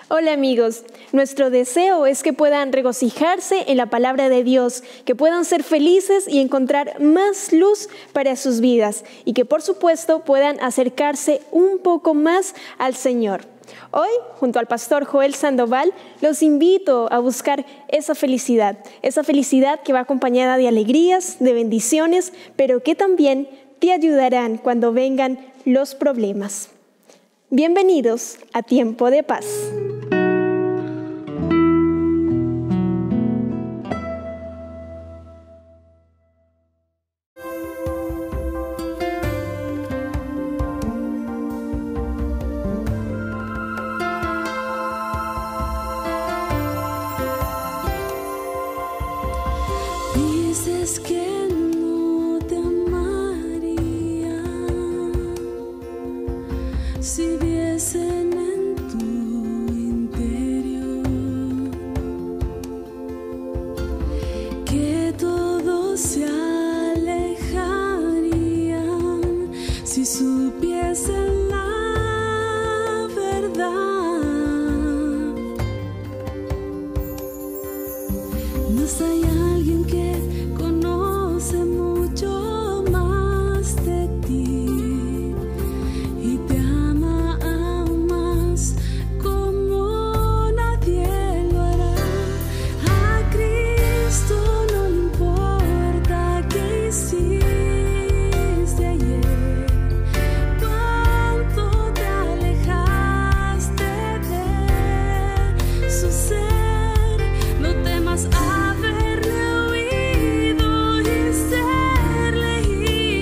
Hola amigos, nuestro deseo es que puedan regocijarse en la palabra de Dios, que puedan ser felices y encontrar más luz para sus vidas y que por supuesto puedan acercarse un poco más al Señor. Hoy, junto al pastor Joel Sandoval, los invito a buscar esa felicidad que va acompañada de alegrías, de bendiciones, pero que también te ayudarán cuando vengan los problemas. Bienvenidos a Tiempo de Paz. Dices que no te amaría si viesen en tu interior que todos se alejarían si supiesen la verdad. Mas hay alguien que conoce mucho más de ti y te ama aún más como nadie lo hará. A Cristo no le importa qué hiciste ayer, cuánto te alejaste de su ser. No temas haberle oído y serle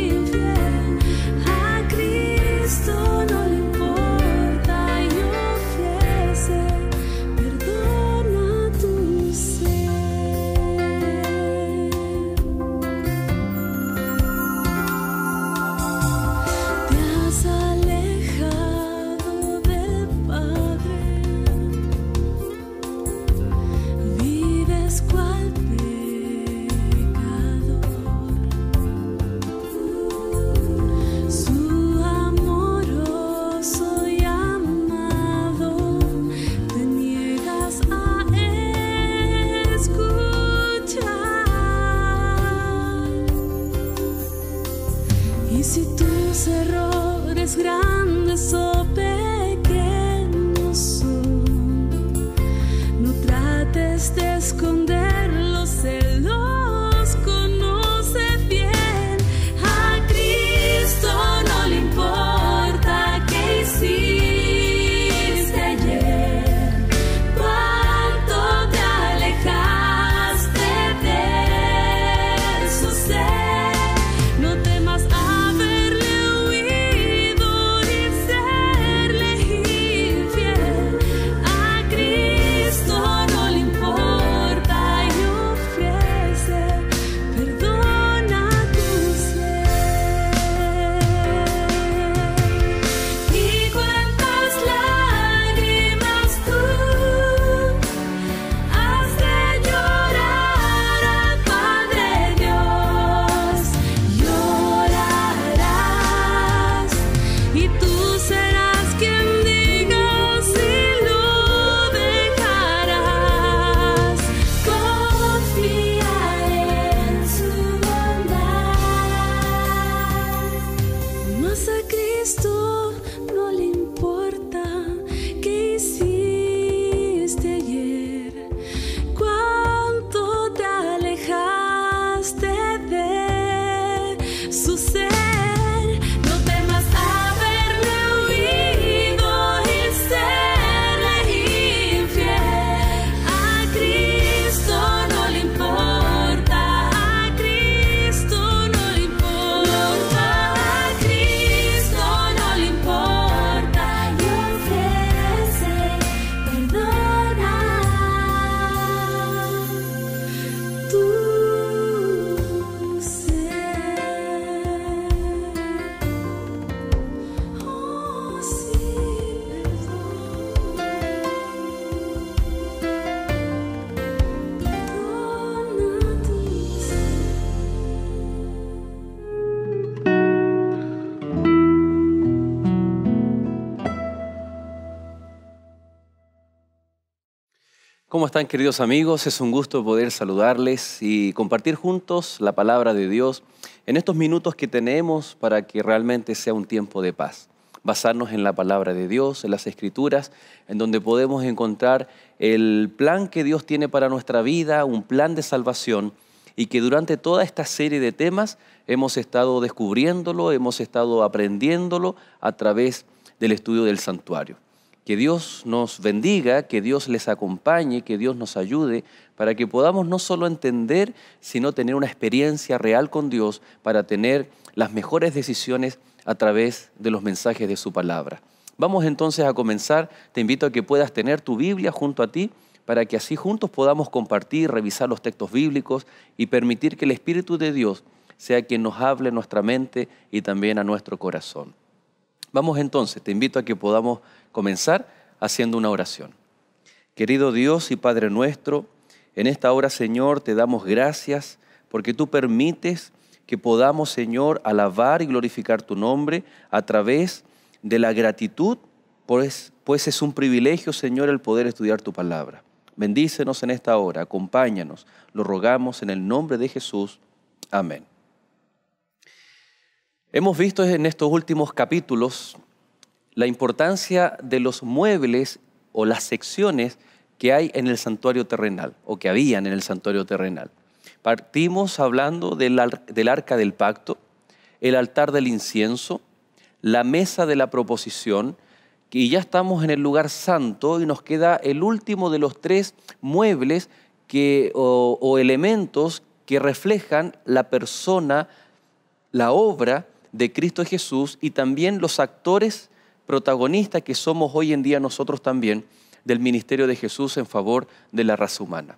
infiel. A Cristo no le importa y ofrece perdón a tu ser. Te has alejado del Padre, vives cual pecador. Su amoroso llamado te niegas a escuchar. Y si tus errores grandes o pequeños son, no trates de esconderlos, Él los conoce bien. A Cristo no le importa qué hiciste ayer, cuánto te alejaste de su ser. No temas haberle oído y serle infiel. A Cristo no le importa y ofrece perdón a tu ser. Y cuántas lágrimas tú has de llorar al Padre Dios, llorarás y tú serás quien diga si lo dejarás. Confía en su bondad. Mas a Cristo no le importa qué hiciste ayer, cuánto te alejaste de su ser. No temas haberle ¿Cómo están, queridos amigos? Es un gusto poder saludarles y compartir juntos la palabra de Dios en estos minutos que tenemos para que realmente sea un tiempo de paz. Basarnos en la palabra de Dios, en las Escrituras, en donde podemos encontrar el plan que Dios tiene para nuestra vida, un plan de salvación, y que durante toda esta serie de temas hemos estado descubriéndolo, hemos estado aprendiéndolo a través del estudio del santuario. Que Dios nos bendiga, que Dios les acompañe, que Dios nos ayude para que podamos no solo entender, sino tener una experiencia real con Dios para tener las mejores decisiones a través de los mensajes de su palabra. Vamos entonces a comenzar. Te invito a que puedas tener tu Biblia junto a ti para que así juntos podamos compartir, revisar los textos bíblicos y permitir que el Espíritu de Dios sea quien nos hable en nuestra mente y también a nuestro corazón. Vamos entonces, te invito a que podamos comenzar haciendo una oración. Querido Dios y Padre nuestro, en esta hora, Señor, te damos gracias porque tú permites que podamos, Señor, alabar y glorificar tu nombre a través de la gratitud, pues es un privilegio, Señor, el poder estudiar tu palabra. Bendícenos en esta hora, acompáñanos, lo rogamos en el nombre de Jesús. Amén. Hemos visto en estos últimos capítulos la importancia de los muebles o las secciones que hay en el santuario terrenal o que habían en el santuario terrenal. Partimos hablando del arca del pacto, el altar del incienso, la mesa de la proposición, y ya estamos en el lugar santo y nos queda el último de los tres muebles o elementos que reflejan la persona, la obra de Cristo Jesús y también los actores protagonistas que somos hoy en día nosotros también del ministerio de Jesús en favor de la raza humana.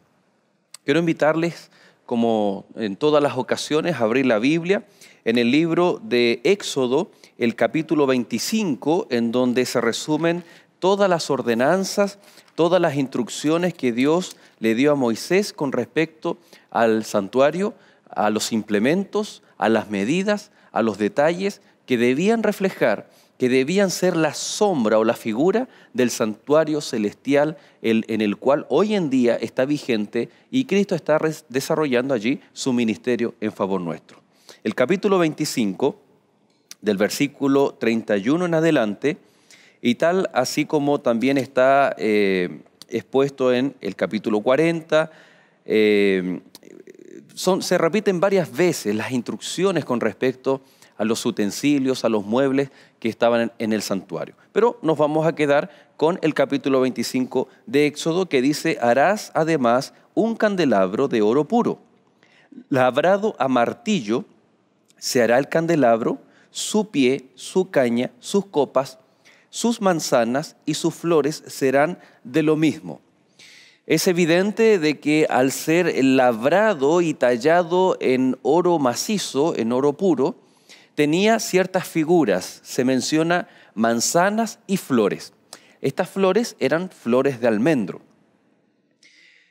Quiero invitarles, como en todas las ocasiones, a abrir la Biblia en el libro de Éxodo, el capítulo 25, en donde se resumen todas las ordenanzas, todas las instrucciones que Dios le dio a Moisés con respecto al santuario, a los implementos, a las medidas, a los detalles que debían reflejar, que debían ser la sombra o la figura del santuario celestial en el cual hoy en día está vigente y Cristo está desarrollando allí su ministerio en favor nuestro. El capítulo 25, del versículo 31 en adelante, y tal así como también está expuesto en el capítulo 40, se repiten varias veces las instrucciones con respecto a los utensilios, a los muebles que estaban en el santuario. Pero nos vamos a quedar con el capítulo 25 de Éxodo que dice: harás además un candelabro de oro puro. Labrado a martillo se hará el candelabro, su pie, su caña, sus copas, sus manzanas y sus flores serán de lo mismo. Es evidente de que al ser labrado y tallado en oro macizo, en oro puro, tenía ciertas figuras. Se menciona manzanas y flores. Estas flores eran flores de almendro.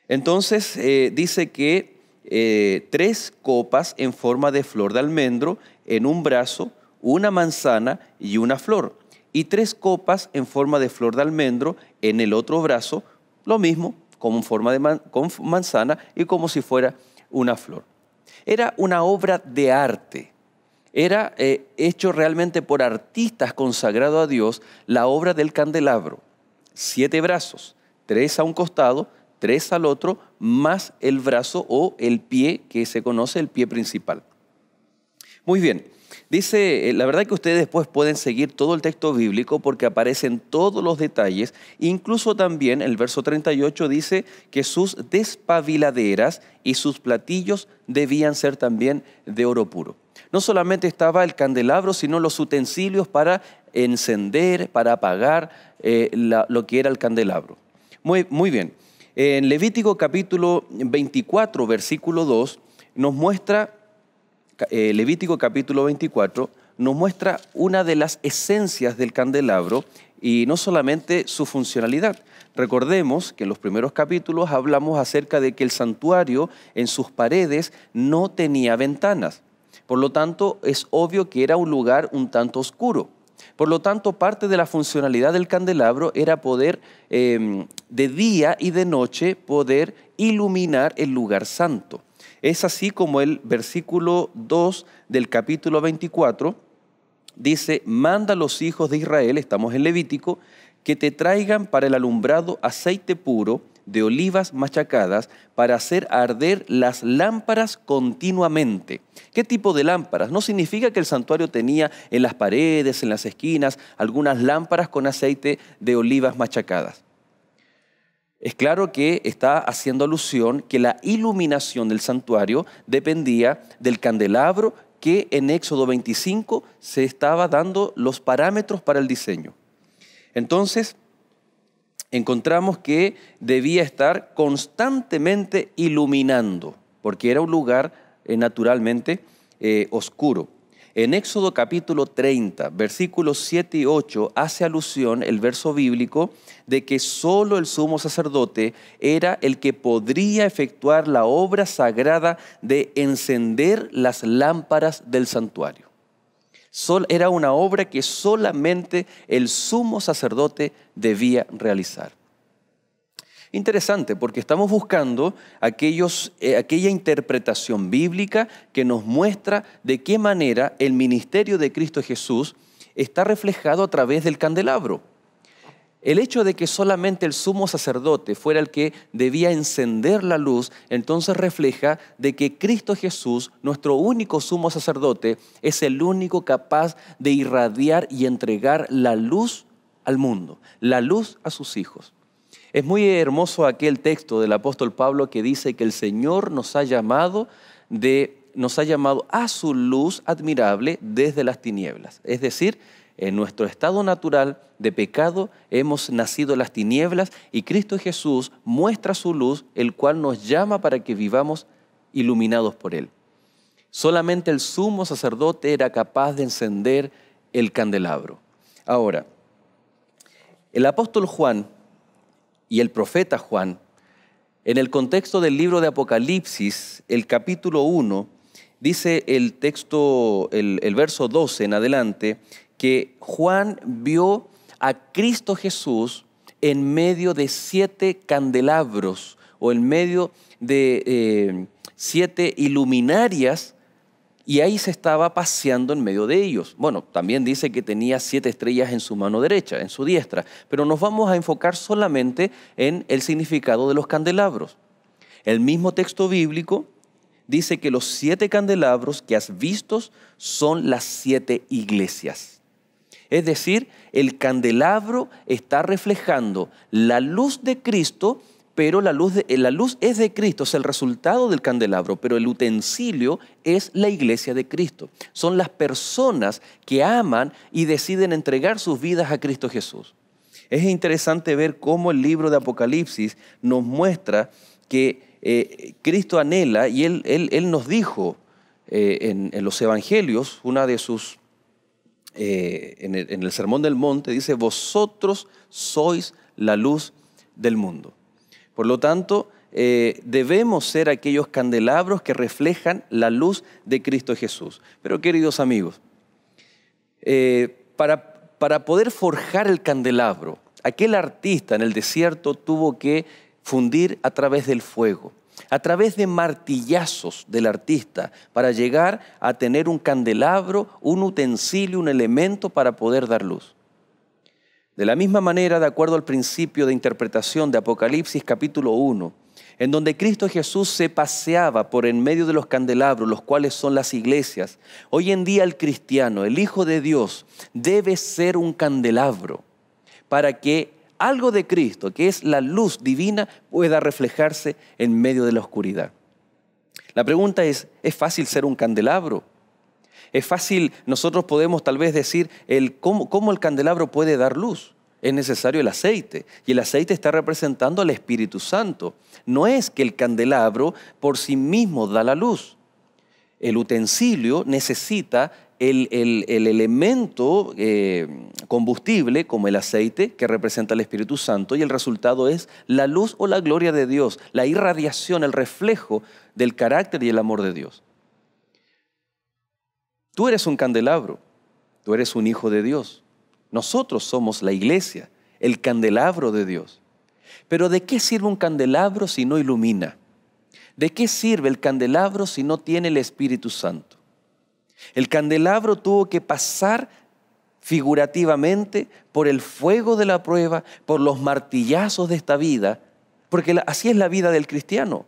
Entonces dice que 3 copas en forma de flor de almendro en un brazo, una manzana y una flor. Y 3 copas en forma de flor de almendro en el otro brazo, lo mismo, como en forma de con manzana y como si fuera una flor. Era una obra de arte. Era hecho realmente por artistas consagrados a Dios la obra del candelabro. 7 brazos, 3 a un costado, 3 al otro, más el brazo o el pie que se conoce, el pie principal. Muy bien. Dice, la verdad que ustedes después pueden seguir todo el texto bíblico porque aparecen todos los detalles. Incluso también el verso 38 dice que sus despabiladeras y sus platillos debían ser también de oro puro. No solamente estaba el candelabro, sino los utensilios para encender, para apagar lo que era el candelabro. Muy bien. En Levítico capítulo 24, versículo 2, nos muestra... Levítico capítulo 24 nos muestra una de las esencias del candelabro y no solamente su funcionalidad. Recordemos que en los primeros capítulos hablamos acerca de que el santuario en sus paredes no tenía ventanas. Por lo tanto, es obvio que era un lugar un tanto oscuro. Por lo tanto, parte de la funcionalidad del candelabro era poder, de día y de noche, poder iluminar el lugar santo. Es así como el versículo 2 del capítulo 24 dice: manda a los hijos de Israel, estamos en Levítico, que te traigan para el alumbrado aceite puro de olivas machacadas para hacer arder las lámparas continuamente. ¿Qué tipo de lámparas? No significa que el santuario tenía en las paredes, en las esquinas, algunas lámparas con aceite de olivas machacadas. Es claro que está haciendo alusión que la iluminación del santuario dependía del candelabro que en Éxodo 25 se estaba dando los parámetros para el diseño. Entonces, encontramos que debía estar constantemente iluminando, porque era un lugar naturalmente oscuro. En Éxodo capítulo 30, versículos 7 y 8, hace alusión el verso bíblico de que solo el sumo sacerdote era el que podría efectuar la obra sagrada de encender las lámparas del santuario. Era una obra que solamente el sumo sacerdote debía realizar. Interesante, porque estamos buscando aquella interpretación bíblica que nos muestra de qué manera el ministerio de Cristo Jesús está reflejado a través del candelabro. El hecho de que solamente el sumo sacerdote fuera el que debía encender la luz, entonces refleja de que Cristo Jesús, nuestro único sumo sacerdote, es el único capaz de irradiar y entregar la luz al mundo, la luz a sus hijos. Es muy hermoso aquel texto del apóstol Pablo que dice que el Señor nos ha llamado a su luz admirable desde las tinieblas. Es decir, en nuestro estado natural de pecado hemos nacido en las tinieblas y Cristo Jesús muestra su luz, el cual nos llama para que vivamos iluminados por Él. Solamente el sumo sacerdote era capaz de encender el candelabro. Ahora, el apóstol Juan y el profeta Juan, en el contexto del libro de Apocalipsis, el capítulo 1, dice el texto, el verso 12 en adelante, que Juan vio a Cristo Jesús en medio de 7 candelabros o en medio de 7 iluminarias, y ahí se estaba paseando en medio de ellos. Bueno, también dice que tenía 7 estrellas en su mano derecha, en su diestra, pero nos vamos a enfocar solamente en el significado de los candelabros. El mismo texto bíblico dice que los 7 candelabros que has visto son las 7 iglesias. Es decir, el candelabro está reflejando la luz de Cristo, pero la luz es de Cristo, es el resultado del candelabro, pero el utensilio es la iglesia de Cristo. Son las personas que aman y deciden entregar sus vidas a Cristo Jesús. Es interesante ver cómo el libro de Apocalipsis nos muestra que Cristo anhela, y Él nos dijo en los evangelios, una de sus... en el Sermón del Monte dice: vosotros sois la luz del mundo. Por lo tanto, debemos ser aquellos candelabros que reflejan la luz de Cristo Jesús. Pero, queridos amigos, para poder forjar el candelabro, aquel artista en el desierto tuvo que fundir a través del fuego, a través de martillazos del artista, para llegar a tener un candelabro, un utensilio, un elemento para poder dar luz. De la misma manera, de acuerdo al principio de interpretación de Apocalipsis capítulo 1, en donde Cristo Jesús se paseaba por en medio de los candelabros, los cuales son las iglesias, hoy en día el cristiano, el Hijo de Dios, debe ser un candelabro para que algo de Cristo, que es la luz divina, pueda reflejarse en medio de la oscuridad. La pregunta ¿es fácil ser un candelabro? Es fácil, nosotros podemos tal vez decir cómo el candelabro puede dar luz. Es necesario el aceite, y el aceite está representando al Espíritu Santo. No es que el candelabro por sí mismo da la luz. El utensilio necesita el elemento combustible, como el aceite, que representa al Espíritu Santo, y el resultado es la luz o la gloria de Dios, la irradiación, el reflejo del carácter y el amor de Dios. Tú eres un candelabro, tú eres un hijo de Dios. Nosotros somos la iglesia, el candelabro de Dios. Pero ¿de qué sirve un candelabro si no ilumina? ¿De qué sirve el candelabro si no tiene el Espíritu Santo? El candelabro tuvo que pasar figurativamente por el fuego de la prueba, por los martillazos de esta vida, porque así es la vida del cristiano.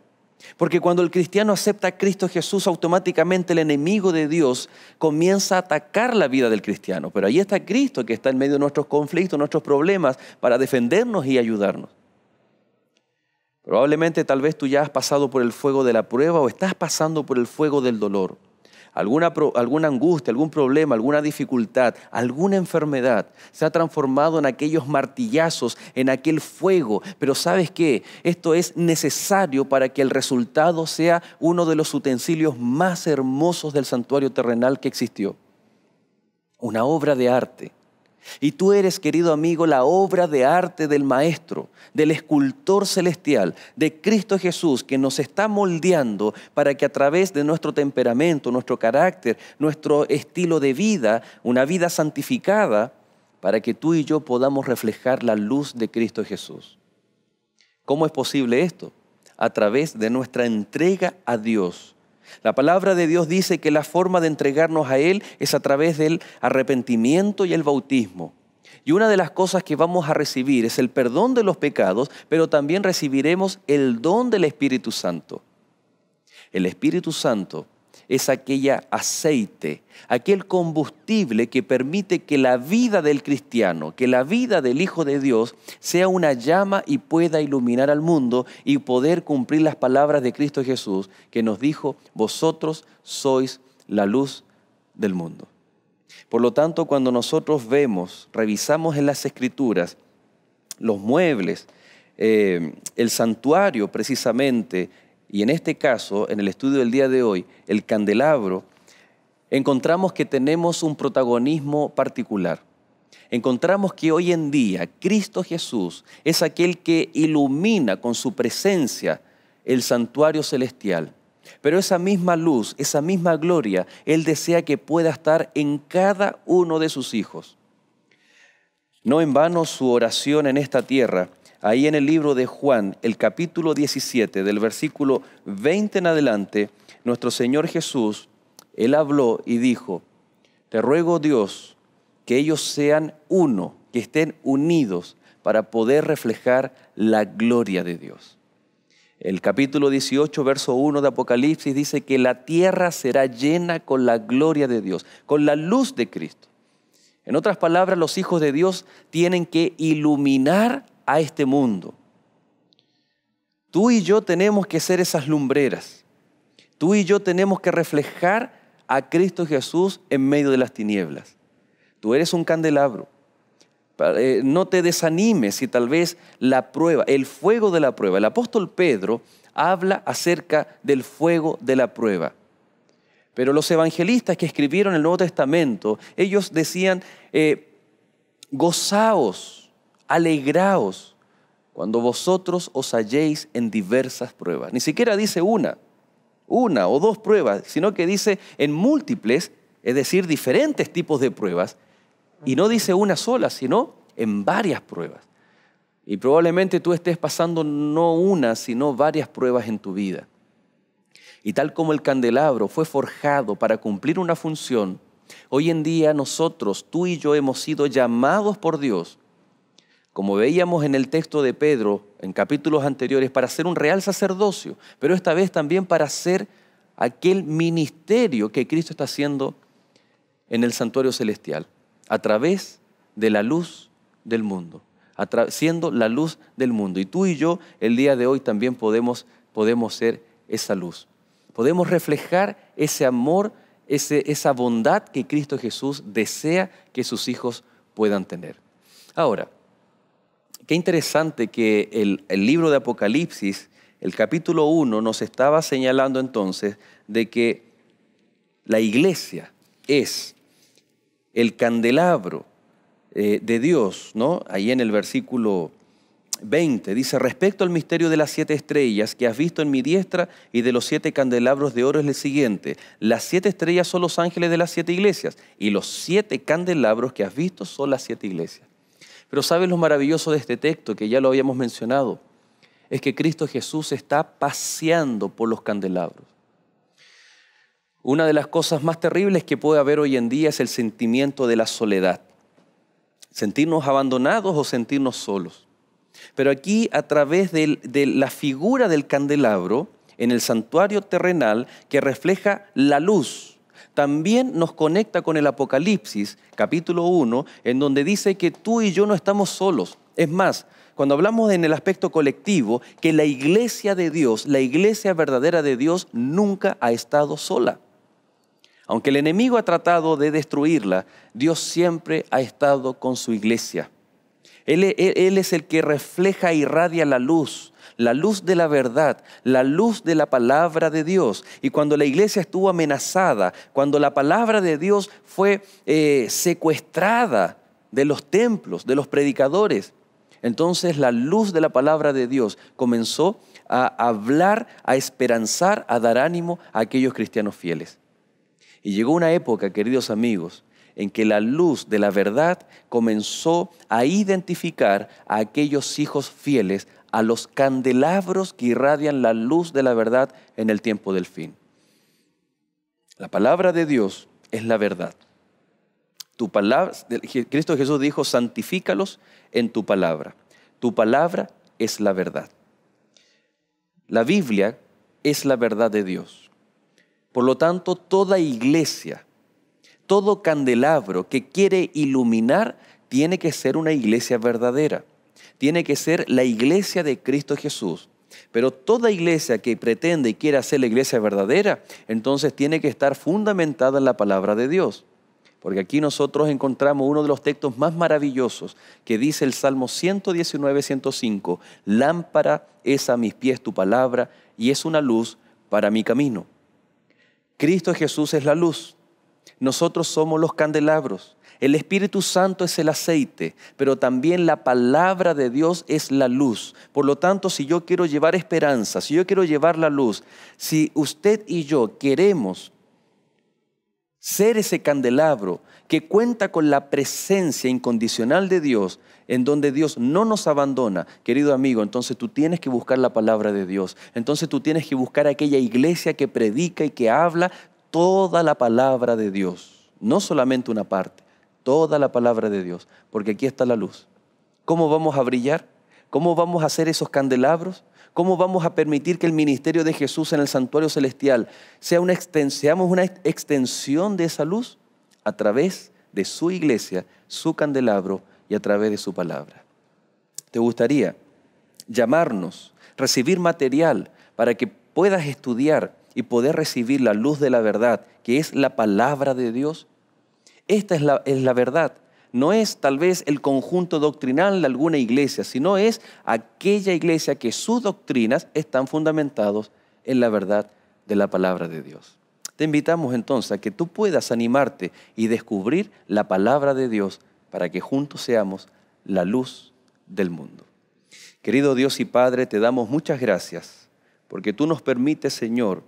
Porque cuando el cristiano acepta a Cristo Jesús, automáticamente el enemigo de Dios comienza a atacar la vida del cristiano. Pero ahí está Cristo, que está en medio de nuestros conflictos, nuestros problemas, para defendernos y ayudarnos. Probablemente tal vez tú ya has pasado por el fuego de la prueba o estás pasando por el fuego del dolor. Alguna angustia, algún problema, alguna dificultad, alguna enfermedad se ha transformado en aquellos martillazos, en aquel fuego. Pero ¿sabes qué? Esto es necesario para que el resultado sea uno de los utensilios más hermosos del santuario terrenal que existió. Una obra de arte. Y tú eres, querido amigo, la obra de arte del Maestro, del escultor celestial, de Cristo Jesús, que nos está moldeando para que a través de nuestro temperamento, nuestro carácter, nuestro estilo de vida, una vida santificada, para que tú y yo podamos reflejar la luz de Cristo Jesús. ¿Cómo es posible esto? A través de nuestra entrega a Dios. La palabra de Dios dice que la forma de entregarnos a Él es a través del arrepentimiento y el bautismo. Y una de las cosas que vamos a recibir es el perdón de los pecados, pero también recibiremos el don del Espíritu Santo. El Espíritu Santo es aquella aceite, aquel combustible que permite que la vida del cristiano, que la vida del Hijo de Dios sea una llama y pueda iluminar al mundo y poder cumplir las palabras de Cristo Jesús que nos dijo: vosotros sois la luz del mundo. Por lo tanto, cuando nosotros revisamos en las Escrituras los muebles, el santuario precisamente, y en este caso, en el estudio del día de hoy, el candelabro, encontramos que tenemos un protagonismo particular. Encontramos que hoy en día Cristo Jesús es aquel que ilumina con su presencia el santuario celestial. Pero esa misma luz, esa misma gloria, Él desea que pueda estar en cada uno de sus hijos. No en vano su oración en esta tierra. Ahí en el libro de Juan, el capítulo 17, del versículo 20 en adelante, nuestro Señor Jesús, Él habló y dijo: te ruego, Dios, que ellos sean uno, que estén unidos para poder reflejar la gloria de Dios. El capítulo 18, verso 1 de Apocalipsis dice que la tierra será llena con la gloria de Dios, con la luz de Cristo. En otras palabras, los hijos de Dios tienen que iluminar a este mundo. Tú y yo tenemos que ser esas lumbreras. Tú y yo tenemos que reflejar a Cristo Jesús en medio de las tinieblas. Tú eres un candelabro. No te desanimes si tal vez la prueba, el fuego de la prueba. El apóstol Pedro habla acerca del fuego de la prueba. Pero los evangelistas que escribieron el Nuevo Testamento, ellos decían: gozaos, alegraos cuando vosotros os halléis en diversas pruebas. Ni siquiera dice una o dos pruebas, sino que dice en múltiples, es decir, diferentes tipos de pruebas. Y no dice una sola, sino en varias pruebas. Y probablemente tú estés pasando no una, sino varias pruebas en tu vida. Y tal como el candelabro fue forjado para cumplir una función, hoy en día nosotros, tú y yo, hemos sido llamados por Dios, como veíamos en el texto de Pedro en capítulos anteriores, para ser un real sacerdocio, pero esta vez también para ser aquel ministerio que Cristo está haciendo en el santuario celestial, a través de la luz del mundo, siendo la luz del mundo. Y tú y yo el día de hoy también podemos ser esa luz. Podemos reflejar ese amor, esa bondad que Cristo Jesús desea que sus hijos puedan tener. Ahora, qué interesante que el libro de Apocalipsis, el capítulo 1, nos estaba señalando entonces de que la iglesia es el candelabro de Dios, ¿no? Ahí en el versículo 20, dice, respecto al misterio de las 7 estrellas que has visto en mi diestra y de los 7 candelabros de oro es el siguiente. Las 7 estrellas son los ángeles de las 7 iglesias y los 7 candelabros que has visto son las 7 iglesias. Pero ¿sabes lo maravilloso de este texto, que ya lo habíamos mencionado? Es que Cristo Jesús está paseando por los candelabros. Una de las cosas más terribles que puede haber hoy en día es el sentimiento de la soledad. Sentirnos abandonados o sentirnos solos. Pero aquí, a través de la figura del candelabro en el santuario terrenal que refleja la luz, también nos conecta con el Apocalipsis, capítulo 1, en donde dice que tú y yo no estamos solos. Es más, cuando hablamos en el aspecto colectivo, que la iglesia de Dios, la iglesia verdadera de Dios, nunca ha estado sola. Aunque el enemigo ha tratado de destruirla, Dios siempre ha estado con su iglesia. Él es el que refleja e irradia la luz de la verdad, la luz de la palabra de Dios. Y cuando la iglesia estuvo amenazada, cuando la palabra de Dios fue secuestrada de los templos, de los predicadores, entonces la luz de la palabra de Dios comenzó a hablar, a esperanzar, a dar ánimo a aquellos cristianos fieles. Y llegó una época, queridos amigos, en que la luz de la verdad comenzó a identificar a aquellos hijos fieles, a los candelabros que irradian la luz de la verdad en el tiempo del fin. La palabra de Dios es la verdad. Tu palabra, Cristo Jesús dijo, santifícalos en tu palabra. Tu palabra es la verdad. La Biblia es la verdad de Dios. Por lo tanto, toda iglesia, todo candelabro que quiere iluminar tiene que ser una iglesia verdadera. Tiene que ser la iglesia de Cristo Jesús. Pero toda iglesia que pretende y quiera ser la iglesia verdadera, entonces tiene que estar fundamentada en la palabra de Dios. Porque aquí nosotros encontramos uno de los textos más maravillosos que dice el Salmo 119, 105. Lámpara es a mis pies tu palabra y es una luz para mi camino. Cristo Jesús es la luz. Nosotros somos los candelabros. El Espíritu Santo es el aceite, pero también la palabra de Dios es la luz. Por lo tanto, si yo quiero llevar esperanza, si yo quiero llevar la luz, si usted y yo queremos ser ese candelabro que cuenta con la presencia incondicional de Dios, en donde Dios no nos abandona, querido amigo, entonces tú tienes que buscar la palabra de Dios. Entonces tú tienes que buscar aquella iglesia que predica y que habla toda la palabra de Dios, no solamente una parte, toda la palabra de Dios, porque aquí está la luz. ¿Cómo vamos a brillar? ¿Cómo vamos a hacer esos candelabros? ¿Cómo vamos a permitir que el ministerio de Jesús en el santuario celestial seamos una extensión de esa luz? A través de su iglesia, su candelabro y a través de su palabra. ¿Te gustaría llamarnos, recibir material para que puedas estudiar y poder recibir la luz de la verdad, que es la palabra de Dios? Esta es la verdad. No es tal vez el conjunto doctrinal de alguna iglesia, sino es aquella iglesia que sus doctrinas están fundamentados en la verdad de la palabra de Dios. Te invitamos entonces a que tú puedas animarte y descubrir la palabra de Dios para que juntos seamos la luz del mundo. Querido Dios y Padre, te damos muchas gracias porque tú nos permites, Señor,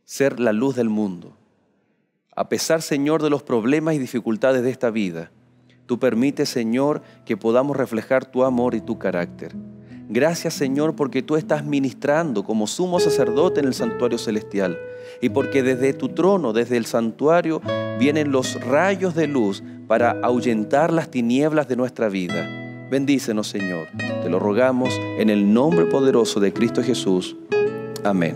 ser la luz del mundo. A pesar, Señor, de los problemas y dificultades de esta vida, tú permites, Señor, que podamos reflejar tu amor y tu carácter. Gracias, Señor, porque tú estás ministrando como sumo sacerdote en el santuario celestial y porque desde tu trono, desde el santuario, vienen los rayos de luz para ahuyentar las tinieblas de nuestra vida. Bendícenos, Señor. Te lo rogamos en el nombre poderoso de Cristo Jesús. Amén.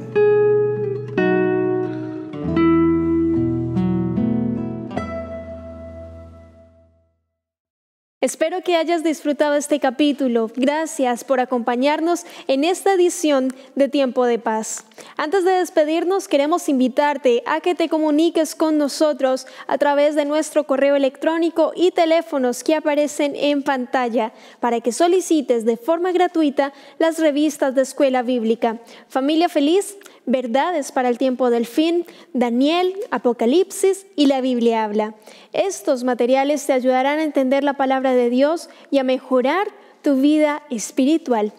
Espero que hayas disfrutado este capítulo. Gracias por acompañarnos en esta edición de Tiempo de Paz. Antes de despedirnos, queremos invitarte a que te comuniques con nosotros a través de nuestro correo electrónico y teléfonos que aparecen en pantalla para que solicites de forma gratuita las revistas de Escuela Bíblica Familia Feliz, Verdades para el Tiempo del Fin, Daniel, Apocalipsis y la Biblia Habla. Estos materiales te ayudarán a entender la palabra de Dios y a mejorar tu vida espiritual.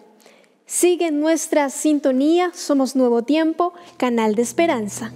Sigue nuestra sintonía, somos Nuevo Tiempo, canal de esperanza.